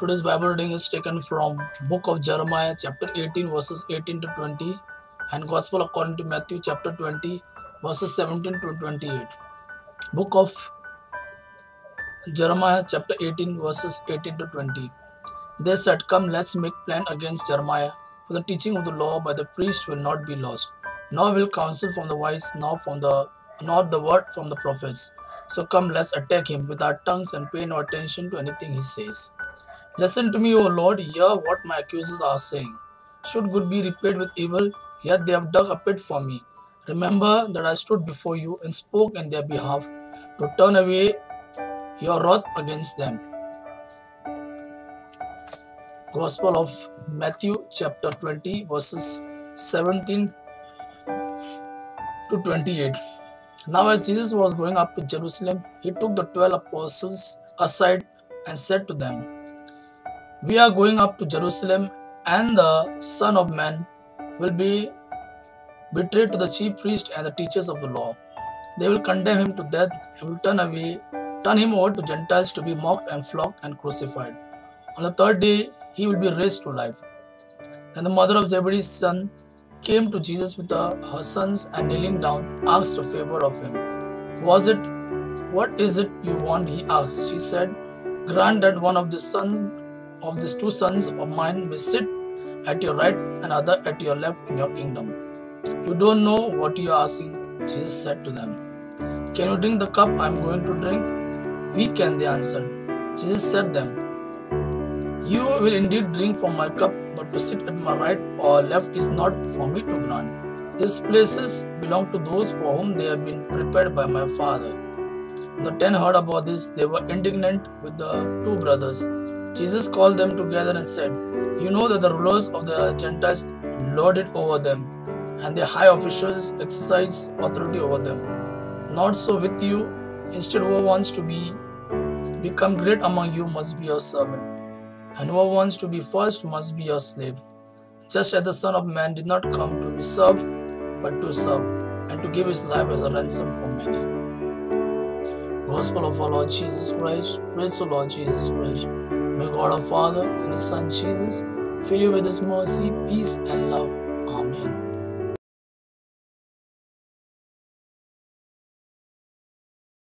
Today's Bible reading is taken from Book of Jeremiah chapter 18 verses 18 to 20 and Gospel according to Matthew chapter 20 verses 17 to 28. Book of Jeremiah chapter 18 verses 18 to 20. They said, "Come, let's make plan against Jeremiah, for the teaching of the law by the priest will not be lost, nor will counsel from the wise, nor the word from the prophets. So come, let's attack him with our tongues and pay no attention to anything he says. Listen to me, O Lord, hear what my accusers are saying. Should good be repaid with evil? Yet they have dug a pit for me. Remember that I stood before you and spoke in their behalf to turn away your wrath against them." Gospel of Matthew chapter 20 verses 17 to 28. Now as Jesus was going up to Jerusalem, he took the 12 apostles aside and said to them, "We are going up to Jerusalem, and the Son of Man will be betrayed to the chief priests and the teachers of the law. They will condemn him to death and will turn him over to Gentiles to be mocked and flogged and crucified. On the third day, he will be raised to life." Then the mother of Zebedee's son came to Jesus with her sons and kneeling down, asked a favor of him. "What is it you want?" he asked. She said, "Grant that one of these two sons of mine may sit at your right and other at your left in your kingdom." "You don't know what you are asking," Jesus said to them. "Can you drink the cup I am going to drink?" "We can," they answered. Jesus said to them, "You will indeed drink from my cup, but to sit at my right or left is not for me to grant. These places belong to those for whom they have been prepared by my Father." When the 10 heard about this, they were indignant with the two brothers. Jesus called them together and said, "You know that the rulers of the Gentiles lord it over them, and their high officials exercise authority over them. Not so with you. Instead, whoever wants to become great among you must be your servant, and whoever wants to be first must be your slave. Just as the Son of Man did not come to be served, but to serve, and to give his life as a ransom for many." Gospel of our Lord Jesus Christ. Praise the Lord Jesus Christ. May God our Father and His Son Jesus fill you with His mercy, peace, and love.